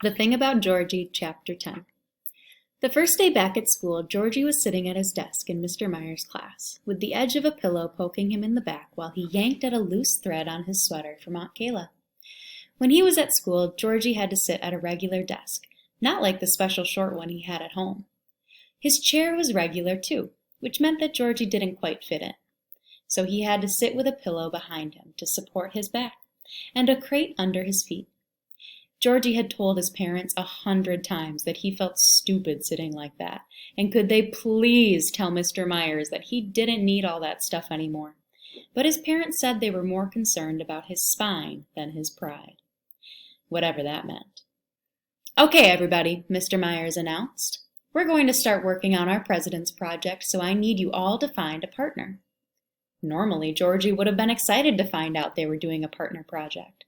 The Thing About Georgie, Chapter 10. The first day back at school, Georgie was sitting at his desk in Mr. Meyer's class, with the edge of a pillow poking him in the back while he yanked at a loose thread on his sweater from Aunt Kayla. When he was at school, Georgie had to sit at a regular desk, not like the special short one he had at home. His chair was regular, too, which meant that Georgie didn't quite fit in. So he had to sit with a pillow behind him to support his back, and a crate under his feet. Georgie had told his parents 100 times that he felt stupid sitting like that, and could they please tell Mr. Myers that he didn't need all that stuff anymore. But his parents said they were more concerned about his spine than his pride. Whatever that meant. "Okay, everybody," Mr. Myers announced. "We're going to start working on our president's project, so I need you all to find a partner." Normally, Georgie would have been excited to find out they were doing a partner project.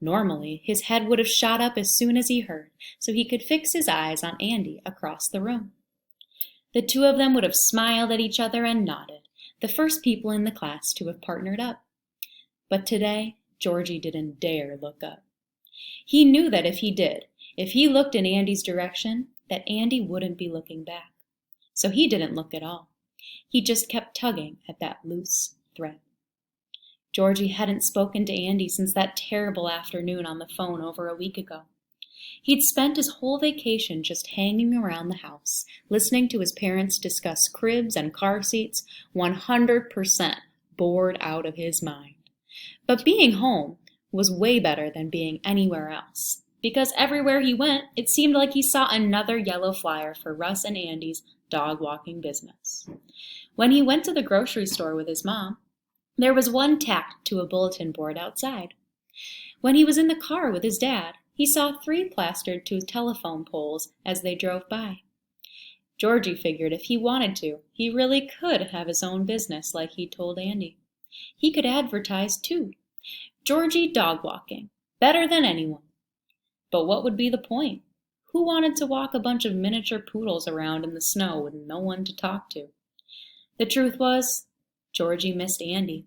Normally, his head would have shot up as soon as he heard, so he could fix his eyes on Andy across the room. The two of them would have smiled at each other and nodded, the first people in the class to have partnered up. But today, Georgie didn't dare look up. He knew that if he looked in Andy's direction, that Andy wouldn't be looking back. So he didn't look at all. He just kept tugging at that loose thread. Georgie hadn't spoken to Andy since that terrible afternoon on the phone over a week ago. He'd spent his whole vacation just hanging around the house, listening to his parents discuss cribs and car seats, 100% bored out of his mind. But being home was way better than being anywhere else, because everywhere he went, it seemed like he saw another yellow flyer for Russ and Andy's dog walking business. When he went to the grocery store with his mom, there was one tacked to a bulletin board outside. When he was in the car with his dad, he saw 3 plastered to telephone poles as they drove by. Georgie figured if he wanted to, he really could have his own business like he told Andy. He could advertise too. Georgie dog walking, better than anyone. But what would be the point? Who wanted to walk a bunch of miniature poodles around in the snow with no one to talk to? The truth was, Georgie missed Andy.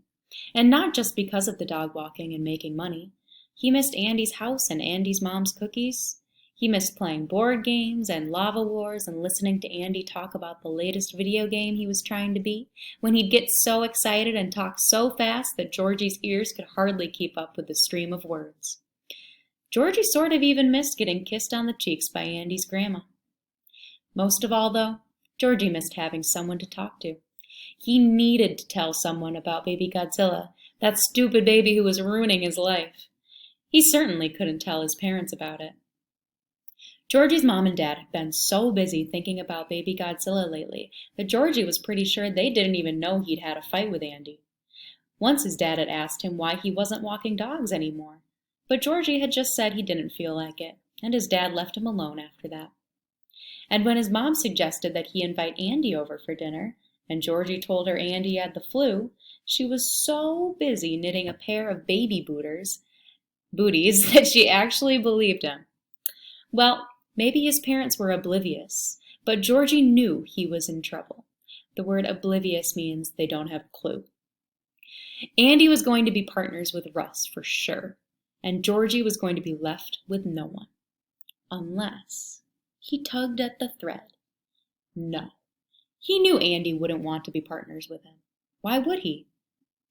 And not just because of the dog walking and making money. He missed Andy's house and Andy's mom's cookies. He missed playing board games and lava wars and listening to Andy talk about the latest video game he was trying to beat, when he'd get so excited and talk so fast that Georgie's ears could hardly keep up with the stream of words. Georgie sort of even missed getting kissed on the cheeks by Andy's grandma. Most of all, though, Georgie missed having someone to talk to. He needed to tell someone about baby Godzilla, that stupid baby who was ruining his life. He certainly couldn't tell his parents about it. Georgie's mom and dad had been so busy thinking about baby Godzilla lately that Georgie was pretty sure they didn't even know he'd had a fight with Andy. Once his dad had asked him why he wasn't walking dogs anymore, but Georgie had just said he didn't feel like it, and his dad left him alone after that. And when his mom suggested that he invite Andy over for dinner, and Georgie told her Andy had the flu, she was so busy knitting a pair of baby booties that she actually believed him. Well, maybe his parents were oblivious, but Georgie knew he was in trouble. The word oblivious means they don't have a clue. Andy was going to be partners with Russ for sure, and Georgie was going to be left with no one. Unless he tugged at the thread. No. He knew Andy wouldn't want to be partners with him. Why would he?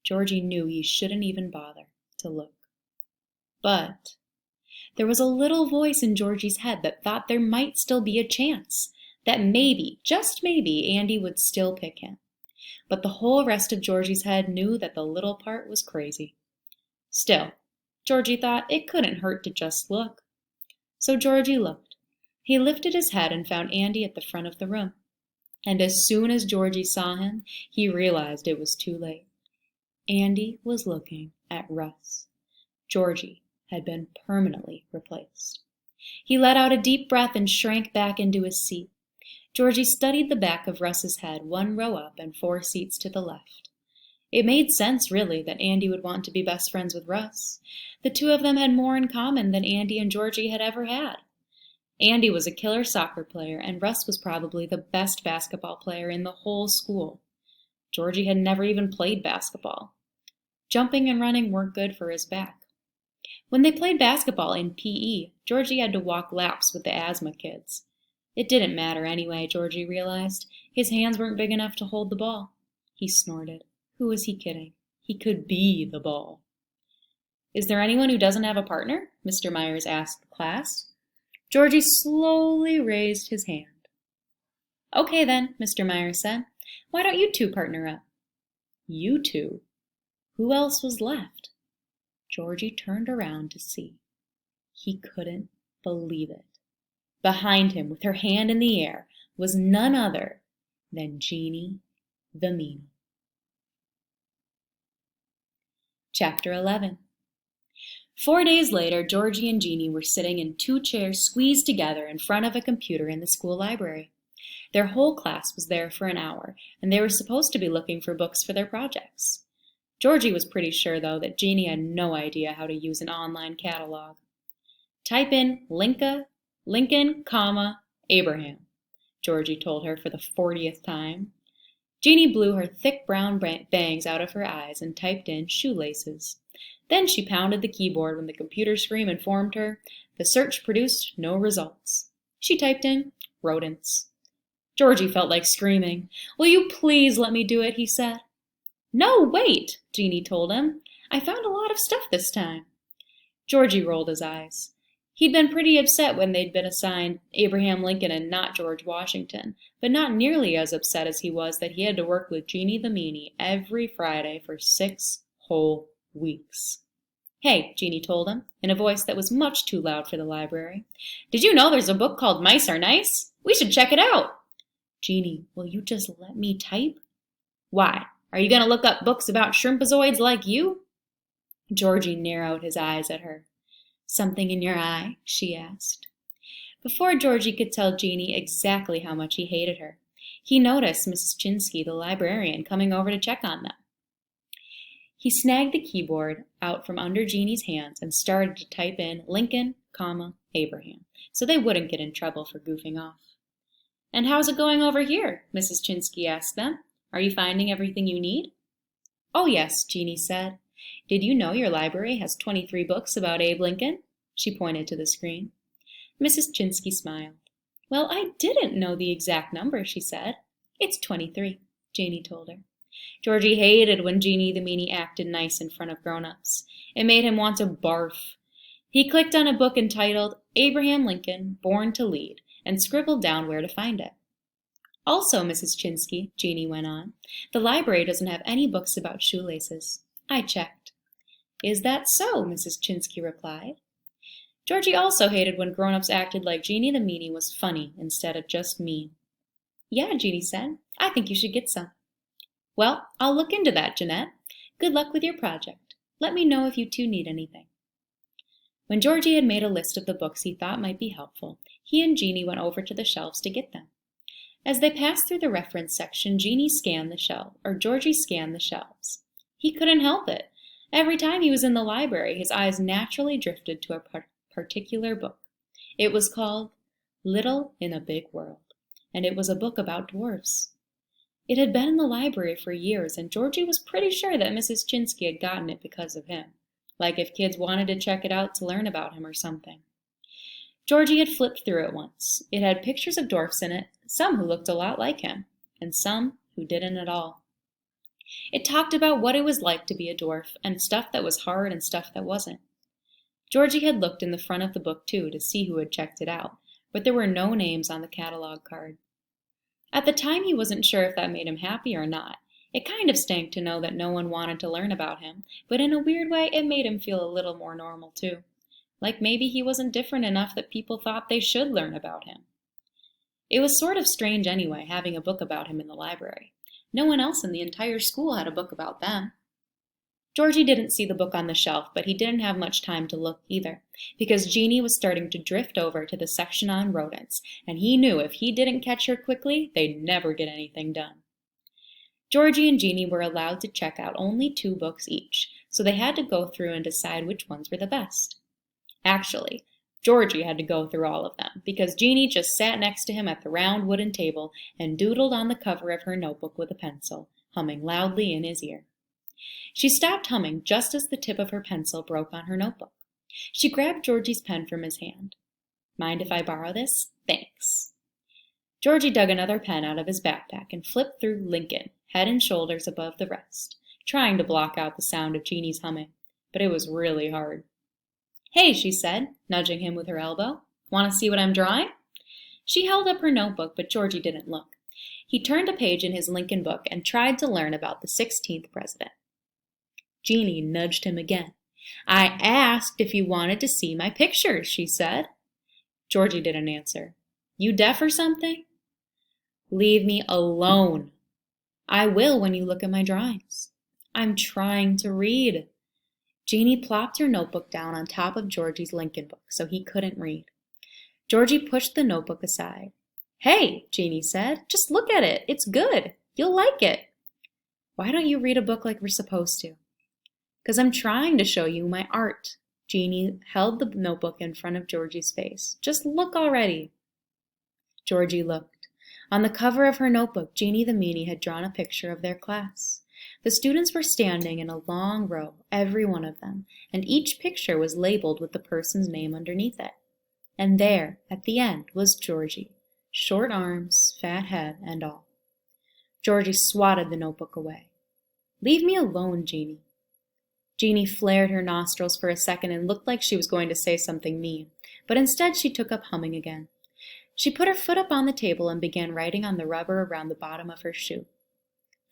Georgie knew he shouldn't even bother to look. But there was a little voice in Georgie's head that thought there might still be a chance, that maybe, just maybe, Andy would still pick him. But the whole rest of Georgie's head knew that the little part was crazy. Still, Georgie thought it couldn't hurt to just look. So Georgie looked. He lifted his head and found Andy at the front of the room. And as soon as Georgie saw him, he realized it was too late. Andy was looking at Russ. Georgie had been permanently replaced. He let out a deep breath and shrank back into his seat. Georgie studied the back of Russ's head 1 row up and 4 seats to the left. It made sense, really, that Andy would want to be best friends with Russ. The two of them had more in common than Andy and Georgie had ever had. Andy was a killer soccer player, and Russ was probably the best basketball player in the whole school. Georgie had never even played basketball. Jumping and running weren't good for his back. When they played basketball in PE, Georgie had to walk laps with the asthma kids. It didn't matter anyway, Georgie realized. His hands weren't big enough to hold the ball. He snorted. Who was he kidding? He could be the ball. Is there anyone who doesn't have a partner? Mr. Myers asked the class. Georgie slowly raised his hand. Okay then, Mr. Myers said. Why don't you two partner up? You two? Who else was left? Georgie turned around to see. He couldn't believe it. Behind him, with her hand in the air, was none other than Jeannie the Meanie. Chapter 11. 4 days later, Georgie and Jeannie were sitting in 2 chairs squeezed together in front of a computer in the school library. Their whole class was there for an hour, and they were supposed to be looking for books for their projects. Georgie was pretty sure, though, that Jeannie had no idea how to use an online catalog. Type in Lincoln, comma, Abraham, Georgie told her for the 40th time. Jeannie blew her thick brown bangs out of her eyes and typed in shoelaces. Then she pounded the keyboard when the computer screen informed her the search produced no results. She typed in rodents. Georgie felt like screaming. Will you please let me do it, he said. No, wait, Jeannie told him. I found a lot of stuff this time. Georgie rolled his eyes. He'd been pretty upset when they'd been assigned Abraham Lincoln and not George Washington, but not nearly as upset as he was that he had to work with Jeannie the Meanie every Friday for 6 whole weeks. Hey, Jeannie told him, in a voice that was much too loud for the library. Did you know there's a book called Mice Are Nice? We should check it out. Jeannie, will you just let me type? Why? Are you going to look up books about shrimpozoids like you? Georgie narrowed his eyes at her. Something in your eye? She asked. Before Georgie could tell Jeannie exactly how much he hated her, he noticed Mrs. Chinsky, the librarian, coming over to check on them. He snagged the keyboard out from under Jeannie's hands and started to type in Lincoln, comma, Abraham, so they wouldn't get in trouble for goofing off. And how's it going over here? Mrs. Chinsky asked them. Are you finding everything you need? Oh, yes, Jeannie said. Did you know your library has 23 books about Abe Lincoln? She pointed to the screen. Mrs. Chinsky smiled. Well, I didn't know the exact number, she said. It's 23, Jeannie told her. Georgie hated when Jeannie the Meanie acted nice in front of grown-ups. It made him want to barf. He clicked on a book entitled Abraham Lincoln, Born to Lead, and scribbled down where to find it. Also, Mrs. Chinsky, Jeannie went on, the library doesn't have any books about shoelaces. I checked. Is that so? Mrs. Chinsky replied. Georgie also hated when grown-ups acted like Jeannie the Meanie was funny instead of just mean. Yeah, Jeannie said. I think you should get some. Well, I'll look into that, Jeanette. Good luck with your project. Let me know if you two need anything. When Georgie had made a list of the books he thought might be helpful, he and Jeannie went over to the shelves to get them. As they passed through the reference section, Georgie scanned the shelves. He couldn't help it. Every time he was in the library, his eyes naturally drifted to a particular book. It was called Little in a Big World, and it was a book about dwarfs. It had been in the library for years, and Georgie was pretty sure that Mrs. Chinsky had gotten it because of him, like if kids wanted to check it out to learn about him or something. Georgie had flipped through it once. It had pictures of dwarfs in it, some who looked a lot like him, and some who didn't at all. It talked about what it was like to be a dwarf, and stuff that was hard and stuff that wasn't. Georgie had looked in the front of the book, too, to see who had checked it out, but there were no names on the catalog card. At the time, he wasn't sure if that made him happy or not. It kind of stank to know that no one wanted to learn about him, but in a weird way, it made him feel a little more normal, too. Like maybe he wasn't different enough that people thought they should learn about him. It was sort of strange anyway, having a book about him in the library. No one else in the entire school had a book about them. Georgie didn't see the book on the shelf, but he didn't have much time to look either, because Jeannie was starting to drift over to the section on rodents, and he knew if he didn't catch her quickly, they'd never get anything done. Georgie and Jeannie were allowed to check out only 2 books each, so they had to go through and decide which ones were the best. Actually, Georgie had to go through all of them, because Jeannie just sat next to him at the round wooden table and doodled on the cover of her notebook with a pencil, humming loudly in his ear. She stopped humming just as the tip of her pencil broke on her notebook. She grabbed Georgie's pen from his hand. Mind if I borrow this? Thanks. Georgie dug another pen out of his backpack and flipped through Lincoln, head and shoulders above the rest, trying to block out the sound of Jeannie's humming, but it was really hard. Hey, she said, nudging him with her elbow. Want to see what I'm drawing? She held up her notebook, but Georgie didn't look. He turned a page in his Lincoln book and tried to learn about the 16th president. Jeannie nudged him again. I asked if you wanted to see my pictures, she said. Georgie didn't answer. You deaf or something? Leave me alone. I will when you look at my drawings. I'm trying to read. Jeannie plopped her notebook down on top of Georgie's Lincoln book so he couldn't read. Georgie pushed the notebook aside. Hey, Jeannie said, just look at it. It's good. You'll like it. Why don't you read a book like we're supposed to? Because I'm trying to show you my art. Jeannie held the notebook in front of Georgie's face. Just look already. Georgie looked. On the cover of her notebook, Jeannie the Meanie had drawn a picture of their class. The students were standing in a long row, every one of them, and each picture was labeled with the person's name underneath it. And there, at the end, was Georgie, short arms, fat head, and all. Georgie swatted the notebook away. Leave me alone, Jeannie. Jeannie flared her nostrils for a second and looked like she was going to say something mean, but instead she took up humming again. She put her foot up on the table and began writing on the rubber around the bottom of her shoe.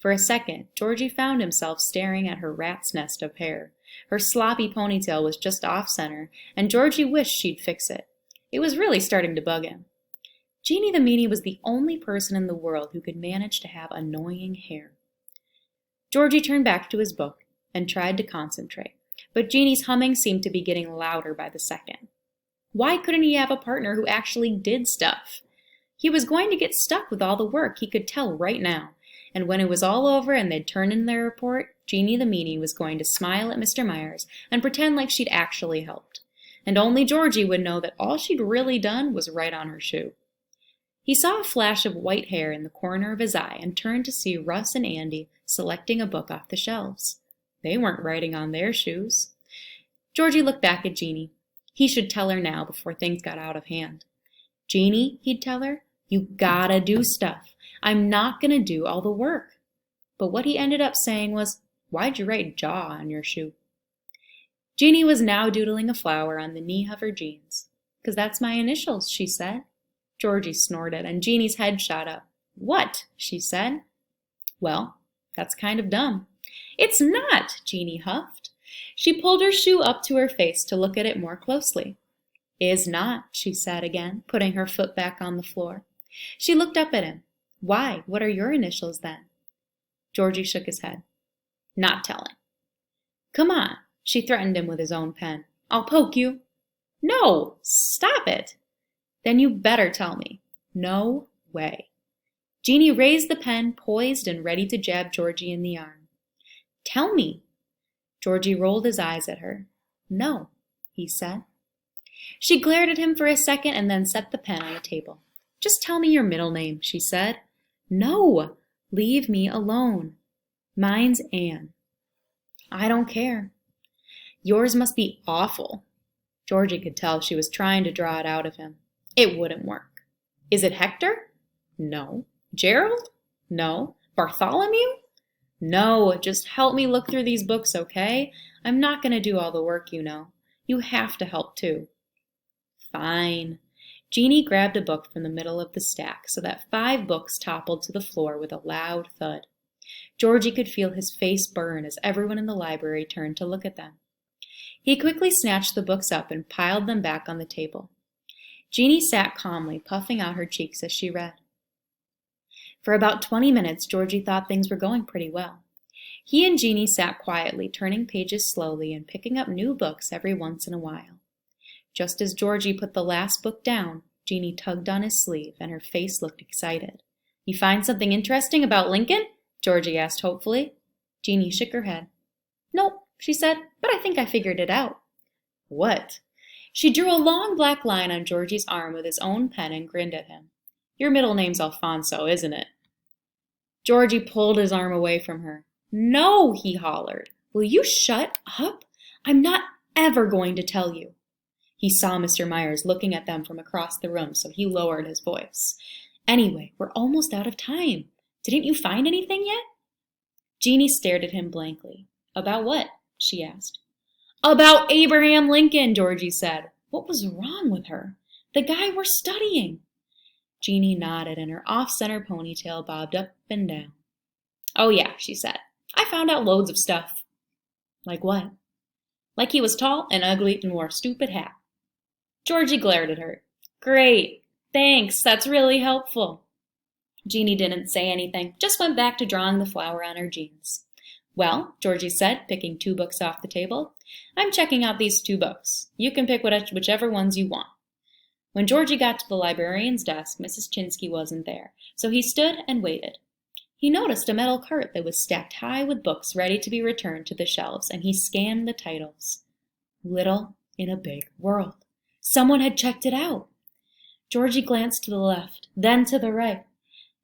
For a second, Georgie found himself staring at her rat's nest of hair. Her sloppy ponytail was just off-center, and Georgie wished she'd fix it. It was really starting to bug him. Jeannie the Meanie was the only person in the world who could manage to have annoying hair. Georgie turned back to his book and tried to concentrate, but Jeannie's humming seemed to be getting louder by the second. Why couldn't he have a partner who actually did stuff? He was going to get stuck with all the work, he could tell right now, and when it was all over and they'd turn in their report, Jeannie the Meanie was going to smile at Mr. Myers and pretend like she'd actually helped. And only Georgie would know that all she'd really done was write on her shoe. He saw a flash of white hair in the corner of his eye and turned to see Russ and Andy selecting a book off the shelves. They weren't writing on their shoes. Georgie looked back at Jeannie. He should tell her now before things got out of hand. Jeannie, he'd tell her, you gotta do stuff. I'm not gonna do all the work. But what he ended up saying was, why'd you write jaw on your shoe? Jeannie was now doodling a flower on the knee of her jeans. 'Cause that's my initials, she said. Georgie snorted, and Jeannie's head shot up. What? She said. Well, that's kind of dumb. It's not, Jeannie huffed. She pulled her shoe up to her face to look at it more closely. Is not, she said again, putting her foot back on the floor. She looked up at him. Why? What are your initials then? Georgie shook his head. Not telling. Come on, she threatened him with his own pen. I'll poke you. No, stop it. Then you better tell me. No way. Jeannie raised the pen, poised and ready to jab Georgie in the arm. Tell me. Georgie rolled his eyes at her. No, he said. She glared at him for a second and then set the pen on the table. Just tell me your middle name, she said. No, leave me alone. Mine's Anne. I don't care. Yours must be awful. Georgie could tell she was trying to draw it out of him. It wouldn't work. Is it Hector? No. Gerald? No. Bartholomew? No, just help me look through these books, okay? I'm not going to do all the work, you know. You have to help, too. Fine. Jeannie grabbed a book from the middle of the stack so that 5 books toppled to the floor with a loud thud. Georgie could feel his face burn as everyone in the library turned to look at them. He quickly snatched the books up and piled them back on the table. Jeannie sat calmly, puffing out her cheeks as she read. For about 20 minutes, Georgie thought things were going pretty well. He and Jeannie sat quietly, turning pages slowly and picking up new books every once in a while. Just as Georgie put the last book down, Jeannie tugged on his sleeve, and her face looked excited. You find something interesting about Lincoln? Georgie asked hopefully. Jeannie shook her head. Nope, she said, but I think I figured it out. What? She drew a long black line on Georgie's arm with his own pen and grinned at him. Your middle name's Alfonso, isn't it? Georgie pulled his arm away from her. No, he hollered. Will you shut up? I'm not ever going to tell you." He saw Mr. Myers looking at them from across the room, so he lowered his voice. "Anyway, we're almost out of time. Didn't you find anything yet?" Jeanie stared at him blankly. "About what?" she asked. "About Abraham Lincoln," Georgie said. What was wrong with her? "The guy we're studying." Jeanie nodded, and her off-center ponytail bobbed up and down. "Oh yeah," she said. "I found out loads of stuff." "Like what?" "Like he was tall and ugly and wore a stupid hat." Georgie glared at her. "Great. Thanks. That's really helpful." Jeanie didn't say anything, just went back to drawing the flower on her jeans. "Well," Georgie said, picking 2 books off the table, "I'm checking out these 2 books. You can pick whichever ones you want." When Georgie got to the librarian's desk, Mrs. Chinsky wasn't there, so he stood and waited. He noticed a metal cart that was stacked high with books ready to be returned to the shelves, and he scanned the titles. Little in a Big World. Someone had checked it out. Georgie glanced to the left, then to the right,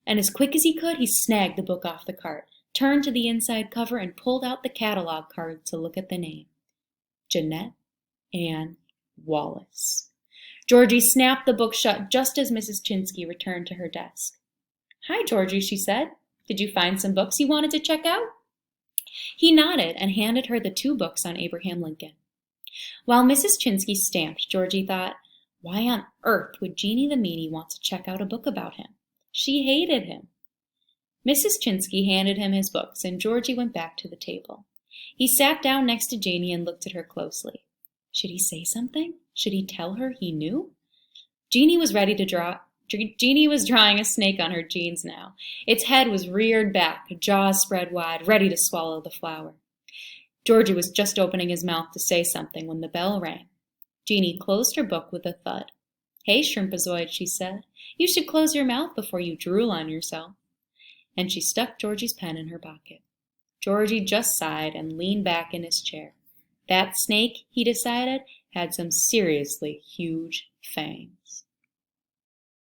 and as quick as he could, he snagged the book off the cart, turned to the inside cover, and pulled out the catalog card to look at the name. Jeanette Ann Wallace. Georgie snapped the book shut just as Mrs. Chinsky returned to her desk. "Hi, Georgie," she said. "Did you find some books you wanted to check out?" He nodded and handed her the 2 books on Abraham Lincoln. While Mrs. Chinsky stamped, Georgie thought, why on earth would Jeanie the Meanie want to check out a book about him? She hated him. Mrs. Chinsky handed him his books, and Georgie went back to the table. He sat down next to Jeanie and looked at her closely. Should he say something? Should he tell her he knew? Jeanie was drawing a snake on her jeans now. Its head was reared back, jaws spread wide, ready to swallow the flower. Georgie was just opening his mouth to say something when the bell rang. Jeanie closed her book with a thud. "Hey, Shrimpazoid," she said, "you should close your mouth before you drool on yourself." And she stuck Georgie's pen in her pocket. Georgie just sighed and leaned back in his chair. That snake, he decided, had some seriously huge fangs.